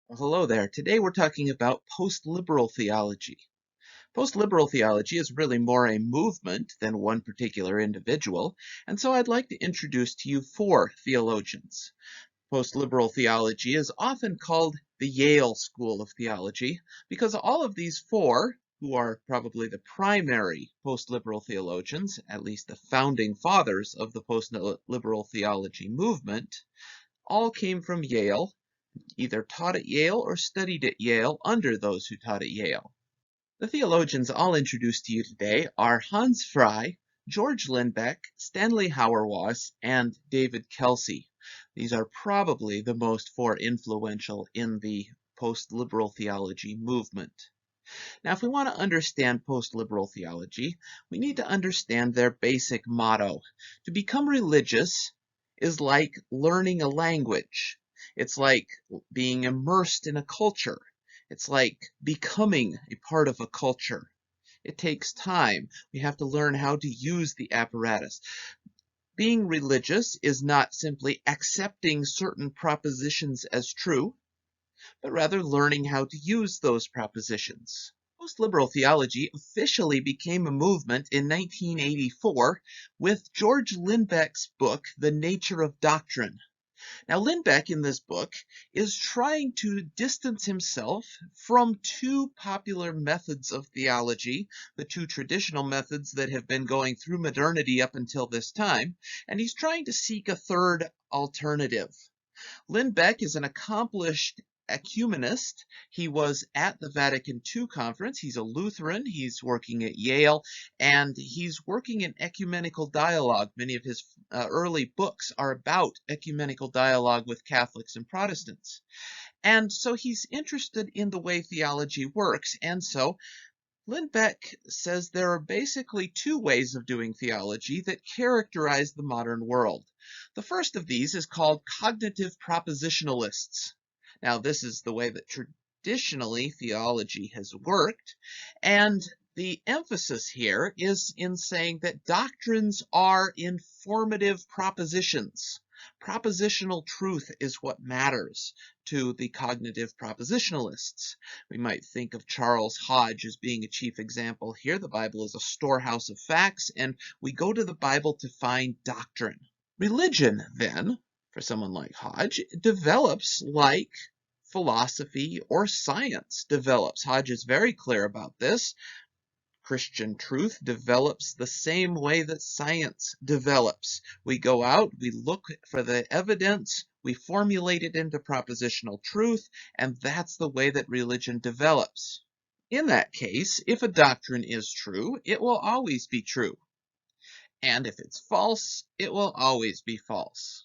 Well, hello there. Today we're talking about post-liberal theology. Post-liberal theology is really more a movement than one particular individual, and so I'd like to introduce to you four theologians. Post-liberal theology is often called the Yale School of Theology because all of these four, who are probably the primary post-liberal theologians, at least the founding fathers of the post-liberal theology movement, all came from Yale, either taught at Yale or studied at Yale under those who taught at Yale. The theologians I'll introduce to you today are Hans Frey, George Lindbeck, Stanley Hauerwas, and David Kelsey. These are probably the most four influential in the post-liberal theology movement. Now, if we want to understand post-liberal theology, we need to understand their basic motto. To become religious is like learning a language. It's like being immersed in a culture. It's like becoming a part of a culture. It takes time. We have to learn how to use the apparatus. Being religious is not simply accepting certain propositions as true, but rather learning how to use those propositions. Post-liberal theology officially became a movement in 1984 with George Lindbeck's book, The Nature of Doctrine. Now, Lindbeck in this book is trying to distance himself from two popular methods of theology, the two traditional methods that have been going through modernity up until this time, and he's trying to seek a third alternative. Lindbeck is an accomplished ecumenist. He was at the Vatican II conference. He's a Lutheran. He's working at Yale, and he's working in ecumenical dialogue. Many of his early books are about ecumenical dialogue with Catholics and Protestants. And so he's interested in the way theology works, and so Lindbeck says there are basically two ways of doing theology that characterize the modern world. The first of these is called cognitive propositionalists. Now, this is the way that traditionally theology has worked, and the emphasis here is in saying that doctrines are informative propositions. Propositional truth is what matters to the cognitive propositionalists. We might think of Charles Hodge as being a chief example here. The Bible is a storehouse of facts, and we go to the Bible to find doctrine. Religion, then, for someone like Hodge, develops like philosophy or science develops. Hodge is very clear about this. Christian truth develops the same way that science develops. We go out, we look for the evidence, we formulate it into propositional truth, and that's the way that religion develops. In that case, if a doctrine is true, it will always be true. And if it's false, it will always be false.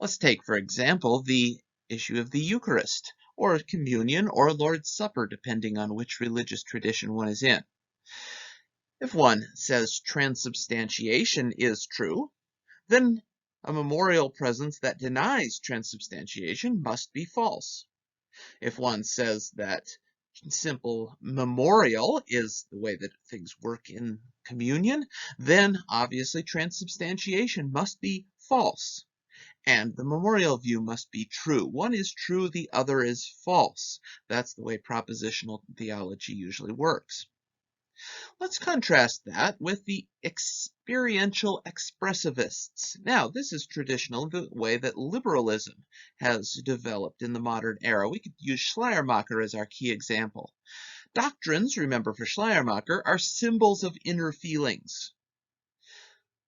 Let's take, for example, the issue of the Eucharist, or communion, or Lord's Supper, depending on which religious tradition one is in. If one says transubstantiation is true, then a memorial presence that denies transubstantiation must be false. If one says that simple memorial is the way that things work in communion, then obviously transubstantiation must be false. And the memorial view must be true. One is true, the other is false. That's the way propositional theology usually works. Let's contrast that with the experiential expressivists. Now, this is traditional, the way that liberalism has developed in the modern era. We could use Schleiermacher as our key example. Doctrines, remember for Schleiermacher, are symbols of inner feelings.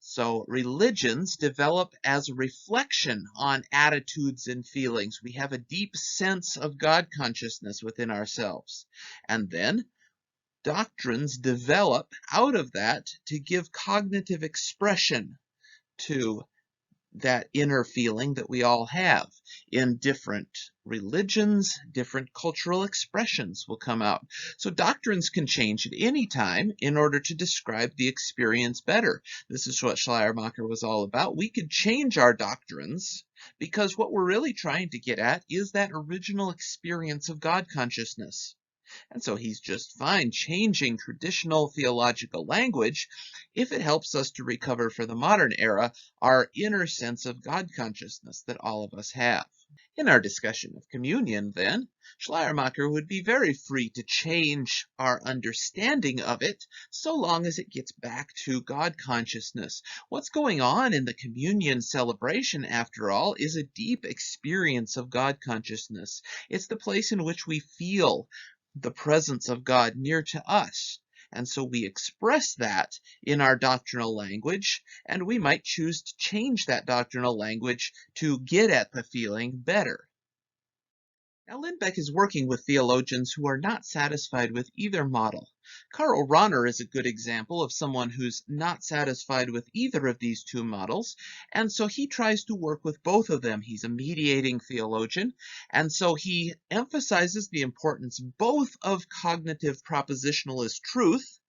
So religions develop as a reflection on attitudes and feelings. We have a deep sense of God consciousness within ourselves. And then doctrines develop out of that to give cognitive expression to that inner feeling that we all have. In different religions, different cultural expressions will come out. So doctrines can change at any time in order to describe the experience better. This is what Schleiermacher was all about. We could change our doctrines because what we're really trying to get at is that original experience of God consciousness. And so he's just fine changing traditional theological language if it helps us to recover for the modern era our inner sense of God consciousness that all of us have. In our discussion of communion, then, Schleiermacher would be very free to change our understanding of it so long as it gets back to God consciousness. What's going on in the communion celebration, after all, is a deep experience of God consciousness. It's the place in which we feel the presence of God near to us. And so we express that in our doctrinal language, and we might choose to change that doctrinal language to get at the feeling better. Now, Lindbeck is working with theologians who are not satisfied with either model. Karl Rahner is a good example of someone who's not satisfied with either of these two models, and so he tries to work with both of them. He's a mediating theologian, and so he emphasizes the importance both of cognitive propositionalist truth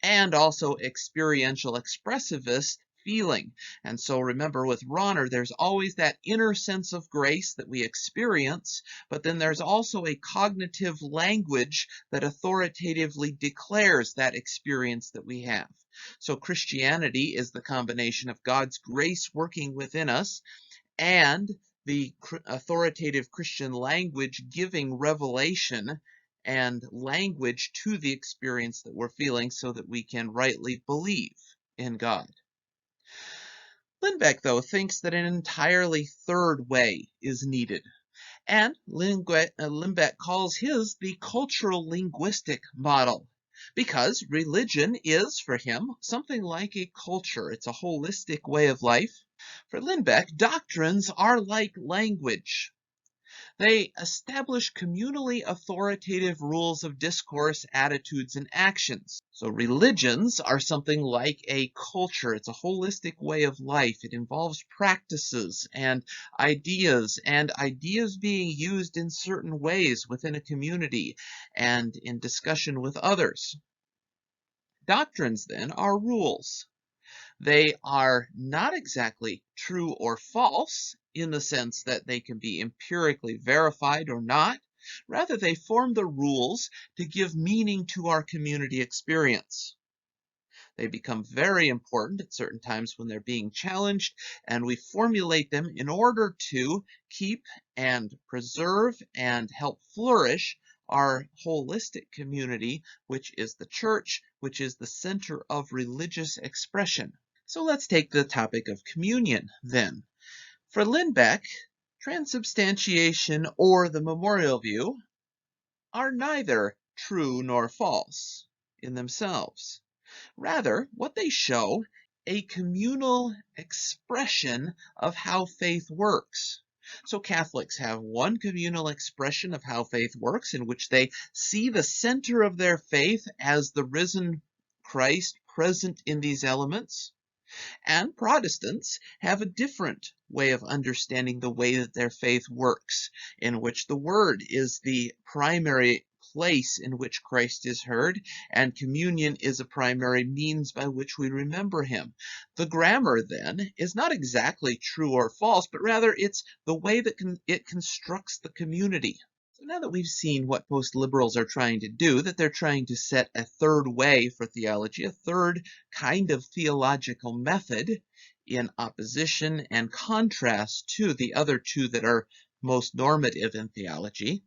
and also experiential expressivist feeling. And so remember, with Rahner, there's always that inner sense of grace that we experience, but then there's also a cognitive language that authoritatively declares that experience that we have. So Christianity is the combination of God's grace working within us and the authoritative Christian language giving revelation and language to the experience that we're feeling so that we can rightly believe in God. Lindbeck, though, thinks that an entirely third way is needed, and Lindbeck calls his the Cultural-Linguistic Model, because religion is, for him, something like a culture. It's a holistic way of life. For Lindbeck, doctrines are like language. They establish communally authoritative rules of discourse, attitudes, and actions. So religions are something like a culture. It's a holistic way of life. It involves practices and ideas being used in certain ways within a community and in discussion with others. Doctrines, then, are rules. They are not exactly true or false in the sense that they can be empirically verified or not. Rather, they form the rules to give meaning to our community experience. They become very important at certain times when they're being challenged, and we formulate them in order to keep and preserve and help flourish our holistic community, which is the church, which is the center of religious expression. So let's take the topic of communion then. For Lindbeck, transubstantiation or the memorial view are neither true nor false in themselves. Rather, what they show a communal expression of how faith works. So Catholics have one communal expression of how faith works in which they see the center of their faith as the risen Christ present in these elements. And Protestants have a different way of understanding the way that their faith works, in which the Word is the primary place in which Christ is heard, and communion is a primary means by which we remember Him. The grammar, then, is not exactly true or false, but rather it's the way that it constructs the community. So now that we've seen what post-liberals are trying to do, that they're trying to set a third way for theology, a third kind of theological method in opposition and contrast to the other two that are most normative in theology,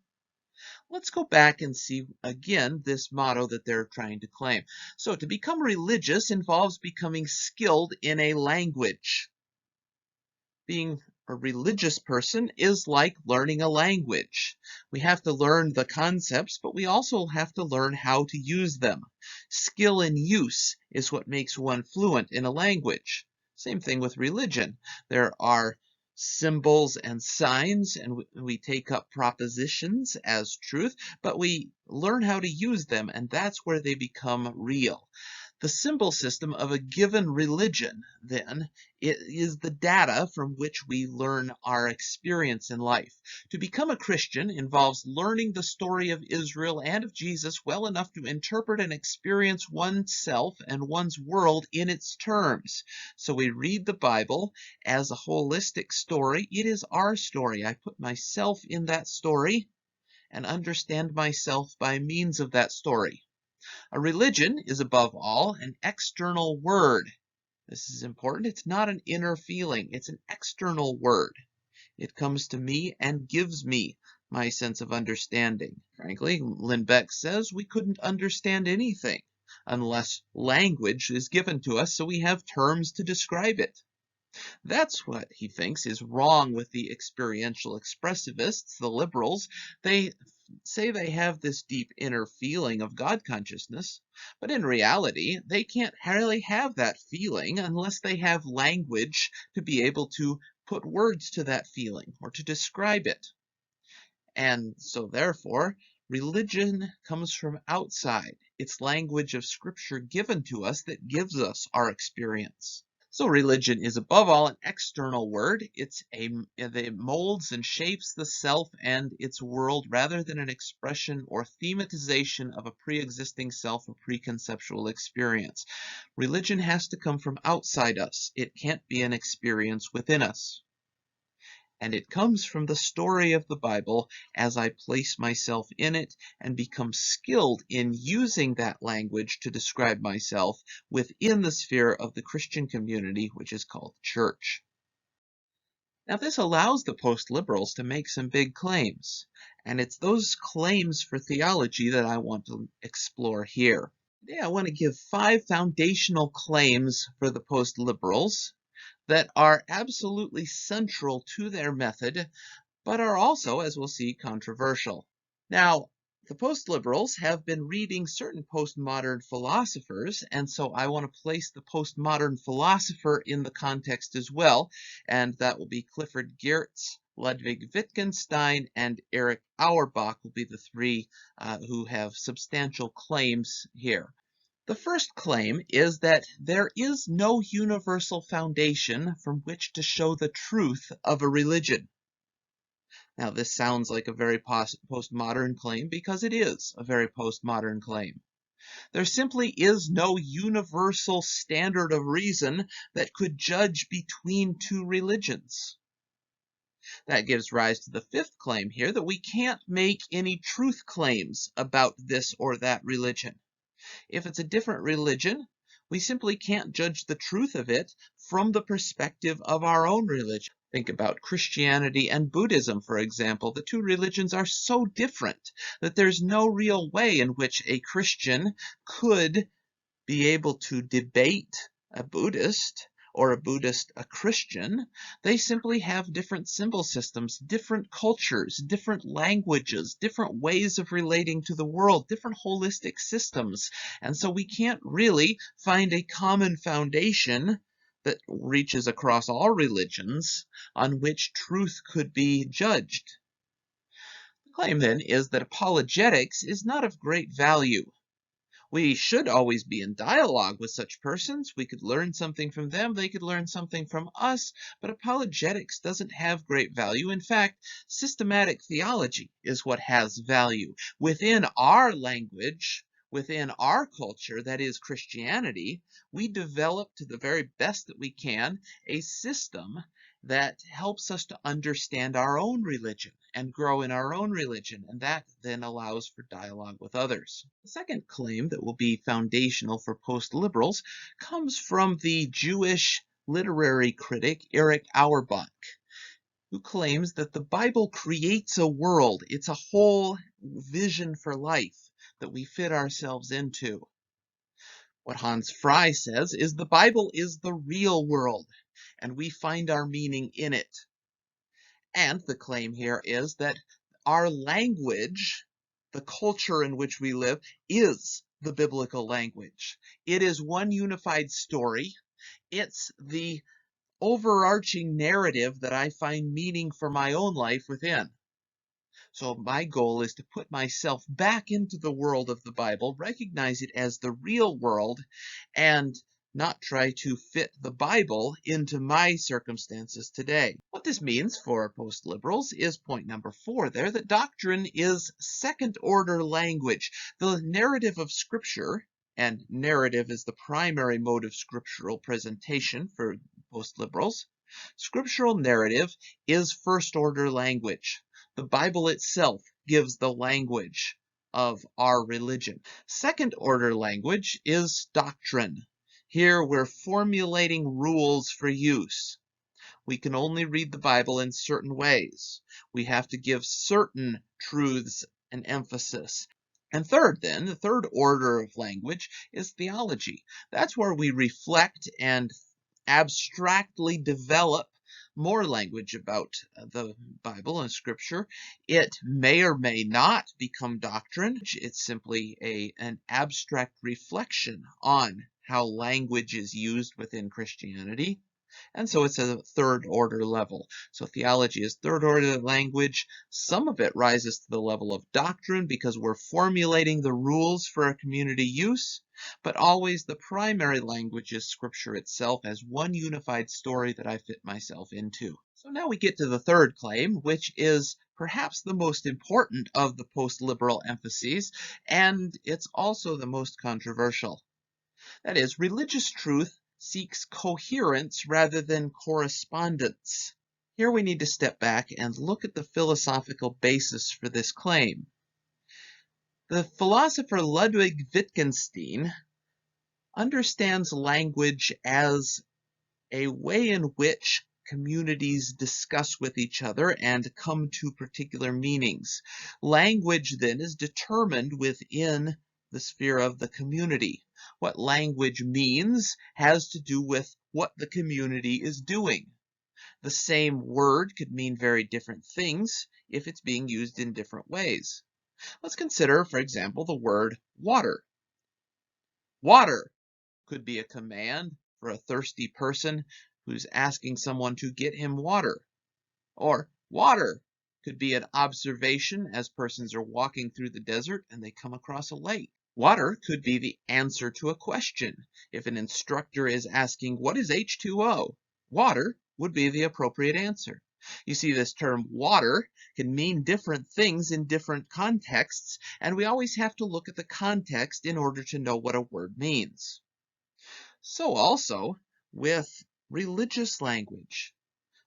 let's go back and see again this motto that they're trying to claim. So to become religious involves becoming skilled in a language. Being a religious person is like learning a language. We have to learn the concepts, but we also have to learn how to use them. Skill in use is what makes one fluent in a language. Same thing with religion. There are symbols and signs, and we take up propositions as truth, but we learn how to use them, and that's where they become real. The symbol system of a given religion, then, is the data from which we learn our experience in life. To become a Christian involves learning the story of Israel and of Jesus well enough to interpret and experience oneself and one's world in its terms. So we read the Bible as a holistic story. It is our story. I put myself in that story and understand myself by means of that story. A religion is above all an external word. This is important. It's not an inner feeling. It's an external word. It comes to me and gives me my sense of understanding. Frankly, Lindbeck says we couldn't understand anything unless language is given to us so we have terms to describe it. That's what he thinks is wrong with the experiential expressivists, the liberals. They say they have this deep inner feeling of God consciousness, but in reality, they can't really have that feeling unless they have language to be able to put words to that feeling or to describe it. And so therefore, religion comes from outside. It's language of Scripture given to us that gives us our experience. So religion is above all an external word. It molds and shapes the self and its world rather than an expression or thematization of a pre-existing self or preconceptual experience. Religion has to come from outside us. It can't be an experience within us. And it comes from the story of the Bible as I place myself in it and become skilled in using that language to describe myself within the sphere of the Christian community, which is called church. Now, this allows the post-liberals to make some big claims, and it's those claims for theology that I want to explore here. Today, I want to give 5 foundational claims for the post-liberals that are absolutely central to their method, but are also, as we'll see, controversial. Now, the post-liberals have been reading certain postmodern philosophers, and so I want to place the postmodern philosopher in the context as well, and that will be Clifford Geertz, Ludwig Wittgenstein, and Erich Auerbach will be the 3 who have substantial claims here. The first claim is that there is no universal foundation from which to show the truth of a religion. Now, this sounds like a very postmodern claim because it is a very postmodern claim. There simply is no universal standard of reason that could judge between 2 religions. That gives rise to the 5th claim here, that we can't make any truth claims about this or that religion. If it's a different religion, we simply can't judge the truth of it from the perspective of our own religion. Think about Christianity and Buddhism, for example. The 2 religions are so different that there's no real way in which a Christian could be able to debate a Buddhist or a Buddhist a Christian. They simply have different symbol systems, different cultures, different languages, different ways of relating to the world, different holistic systems. And so we can't really find a common foundation that reaches across all religions on which truth could be judged. The claim then is that apologetics is not of great value. We should always be in dialogue with such persons. We could learn something from them. They could learn something from us. But apologetics doesn't have great value. In fact, systematic theology is what has value. Within our language, within our culture, that is Christianity, we develop to the very best that we can a system that helps us to understand our own religion and grow in our own religion, and that then allows for dialogue with others. The second claim that will be foundational for post-liberals comes from the Jewish literary critic Erich Auerbach, who claims that the Bible creates a world. It's a whole vision for life that we fit ourselves into. What Hans Frey says is the Bible is the real world, and we find our meaning in it. And the claim here is that our language, the culture in which we live, is the biblical language. It is one unified story. It's the overarching narrative that I find meaning for my own life within. So my goal is to put myself back into the world of the Bible, recognize it as the real world, and not try to fit the Bible into my circumstances today. What this means for post-liberals is point number 4 there, that doctrine is second-order language. The narrative of Scripture, and narrative is the primary mode of scriptural presentation for post-liberals, scriptural narrative is first-order language. The Bible itself gives the language of our religion. Second-order language is doctrine. Here we're formulating rules for use. We can only read the Bible in certain ways. We have to give certain truths an emphasis. And third, then, the third order of language is theology. That's where we reflect and abstractly develop more language about the Bible and Scripture. It may or may not become doctrine. It's simply an abstract reflection on how language is used within Christianity. And so it's a third order level. So theology is third order language. Some of it rises to the level of doctrine because we're formulating the rules for a community use, but always the primary language is Scripture itself as one unified story that I fit myself into. So now we get to the third claim, which is perhaps the most important of the post-liberal emphases, and it's also the most controversial. That is, religious truth seeks coherence rather than correspondence. Here we need to step back and look at the philosophical basis for this claim. The philosopher Ludwig Wittgenstein understands language as a way in which communities discuss with each other and come to particular meanings. Language then is determined within the sphere of the community. What language means has to do with what the community is doing. The same word could mean very different things if it's being used in different ways. Let's consider, for example, the word water. Water could be a command for a thirsty person who's asking someone to get him water. Or water could be an observation as persons are walking through the desert and they come across a lake. Water could be the answer to a question. If an instructor is asking, what is H2O? Water would be the appropriate answer. You see, this term water can mean different things in different contexts, and we always have to look at the context in order to know what a word means. So also with religious language.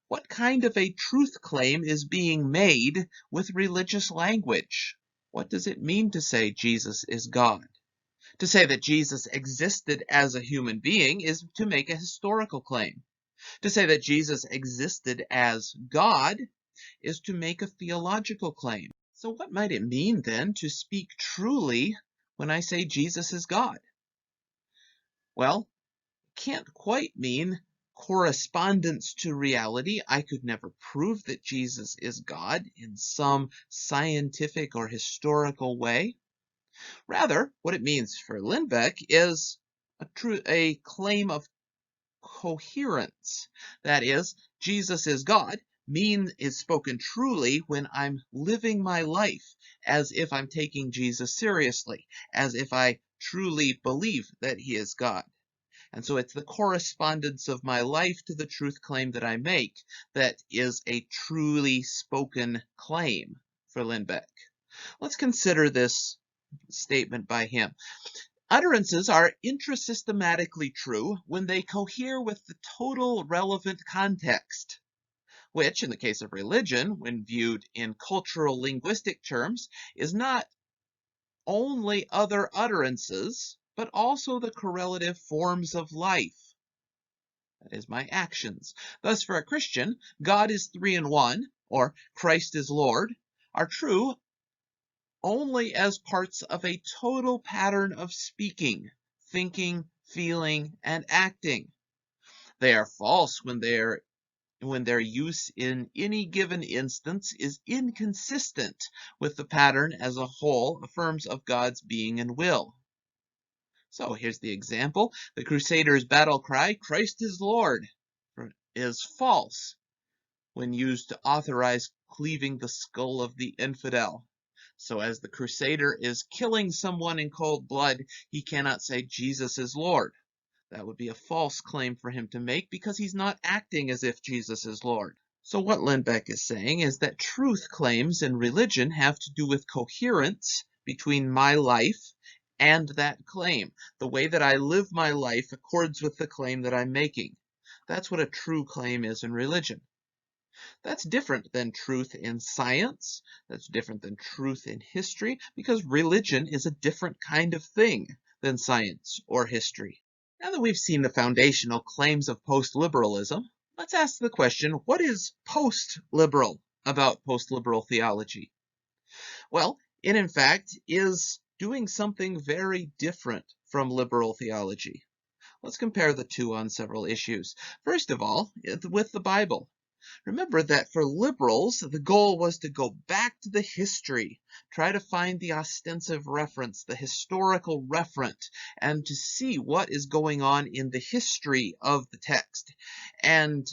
What kind of a truth claim is being made with religious language? What does it mean to say Jesus is God? To say that Jesus existed as a human being is to make a historical claim. To say that Jesus existed as God is to make a theological claim. So what might it mean then to speak truly when I say Jesus is God? Well, it can't quite mean correspondence to reality. I could never prove that Jesus is God in some scientific or historical way. Rather, what it means for Lindbeck is a claim of coherence. That is, Jesus is God is spoken truly when I'm living my life as if I'm taking Jesus seriously, as if I truly believe that he is God. And so it's the correspondence of my life to the truth claim that I make that is a truly spoken claim for Lindbeck. Let's consider this statement by him. Utterances are intrasystematically true when they cohere with the total relevant context, which, in the case of religion, when viewed in cultural-linguistic terms, is not only other utterances, but also the correlative forms of life. That is, my actions. Thus, for a Christian, God is three in one, or Christ is Lord, are true only as parts of a total pattern of speaking, thinking, feeling, and acting. They are false when their use in any given instance is inconsistent with the pattern as a whole affirms of God's being and will. So here's the example. The Crusaders' battle cry, Christ is Lord, is false when used to authorize cleaving the skull of the infidel. So as the Crusader is killing someone in cold blood, he cannot say Jesus is Lord. That would be a false claim for him to make because he's not acting as if Jesus is Lord. So what Lindbeck is saying is that truth claims in religion have to do with coherence between my life and that claim. The way that I live my life accords with the claim that I'm making. That's what a true claim is in religion. That's different than truth in science. That's different than truth in history, because religion is a different kind of thing than science or history. Now that we've seen the foundational claims of post-liberalism, Let's ask the question, what is post-liberal about post-liberal theology? Well, it in fact is doing something very different from liberal theology. Let's compare the two on several issues. First of all, with the Bible. Remember that for liberals, the goal was to go back to the history, try to find the ostensive reference, the historical referent, and to see what is going on in the history of the text. And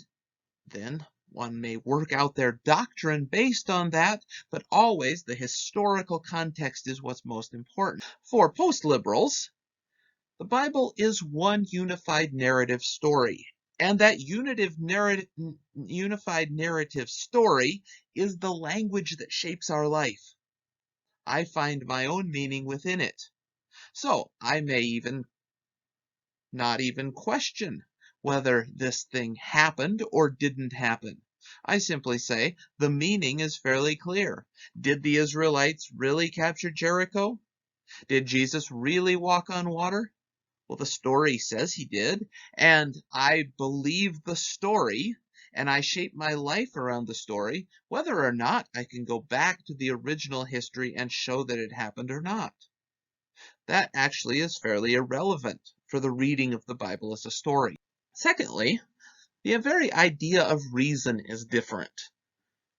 then one may work out their doctrine based on that, but always the historical context is what's most important. For post-liberals, the Bible is one unified narrative story, and that unified narrative story is the language that shapes our life. I find my own meaning within it. So I may not even question whether this thing happened or didn't happen. I simply say the meaning is fairly clear. Did the Israelites really capture Jericho? Did Jesus really walk on water? Well, the story says he did, and I believe the story, and I shape my life around the story, whether or not I can go back to the original history and show that it happened or not. That actually is fairly irrelevant for the reading of the Bible as a story. Secondly, the very idea of reason is different.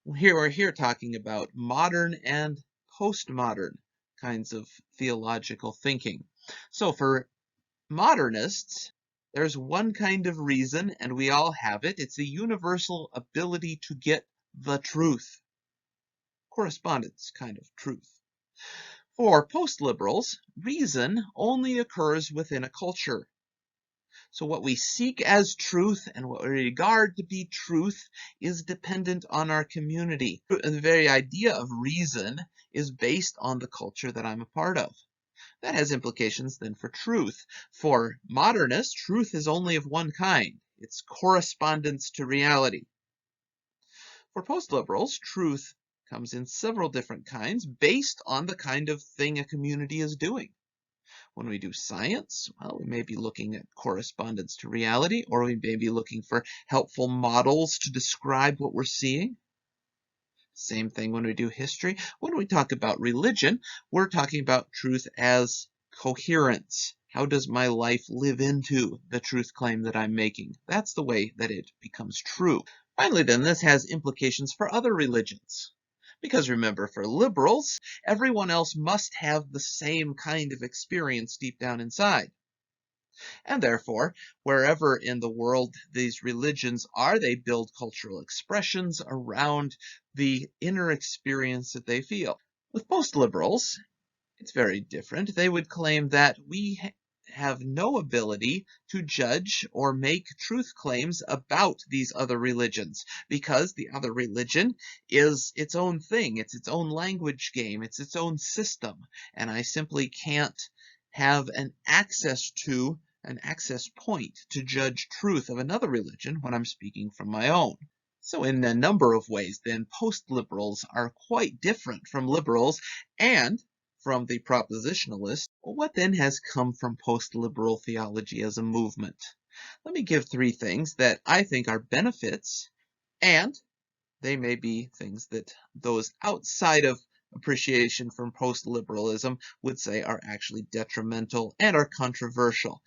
We're here talking about modern and postmodern kinds of theological thinking. So for modernists, there's one kind of reason, and we all have it. It's a universal ability to get the truth. Correspondence kind of truth. For post-liberals, reason only occurs within a culture. So what we seek as truth and what we regard to be truth is dependent on our community. And the very idea of reason is based on the culture that I'm a part of. That has implications then for truth. For modernists, truth is only of one kind. It's correspondence to reality. For post-liberals, truth comes in several different kinds based on the kind of thing a community is doing. When we do science, well, we may be looking at correspondence to reality, or we may be looking for helpful models to describe what we're seeing. Same thing when we do history. When we talk about religion, we're talking about truth as coherence. How does my life live into the truth claim that I'm making? That's the way that it becomes true. Finally, then, this has implications for other religions. Because remember, for liberals, everyone else must have the same kind of experience deep down inside. And therefore, wherever in the world these religions are, they build cultural expressions around the inner experience that they feel. With post-liberals, it's very different. They would claim that we have no ability to judge or make truth claims about these other religions, because the other religion is its own thing. It's its own language game. It's its own system. And I simply can't have an access point to judge truth of another religion when I'm speaking from my own. So in a number of ways, then, post-liberals are quite different from liberals and from the propositionalists. What then has come from post-liberal theology as a movement? Let me give three things that I think are benefits, and they may be things that those outside of appreciation from post-liberalism would say are actually detrimental and are controversial.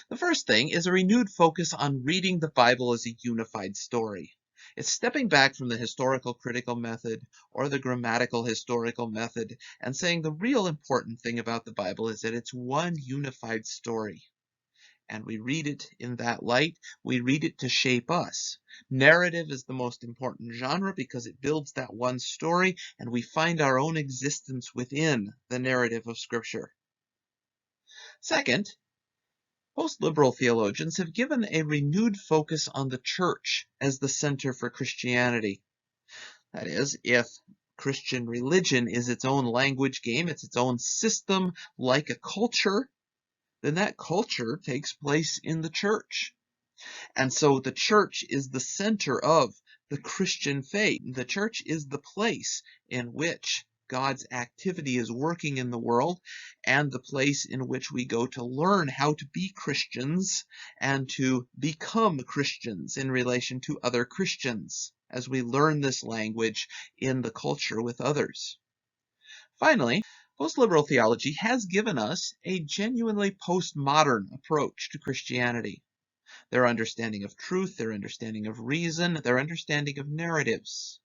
The first thing is a renewed focus on reading the Bible as a unified story. It's stepping back from the historical critical method or the grammatical historical method and saying the real important thing about the Bible is that it's one unified story. And we read it in that light. We read it to shape us. Narrative is the most important genre because it builds that one story, and we find our own existence within the narrative of Scripture. Second, post-liberal theologians have given a renewed focus on the church as the center for Christianity. That is, if Christian religion is its own language game, it's its own system like a culture, then that culture takes place in the church. And so the church is the center of the Christian faith. The church is the place in which God's activity is working in the world, and the place in which we go to learn how to be Christians and to become Christians in relation to other Christians as we learn this language in the culture with others. Finally, post-liberal theology has given us a genuinely postmodern approach to Christianity. Their understanding of truth, their understanding of reason, their understanding of narratives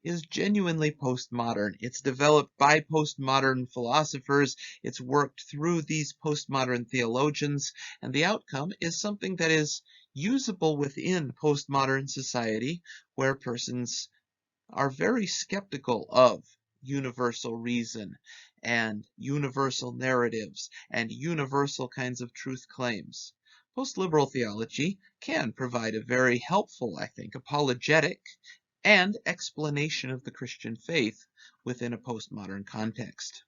is genuinely postmodern. It's developed by postmodern philosophers. It's worked through these postmodern theologians, and the outcome is something that is usable within postmodern society, where persons are very skeptical of universal reason and universal narratives and universal kinds of truth claims. Post-liberal theology can provide a very helpful, I think, apologetic and explanation of the Christian faith within a postmodern context.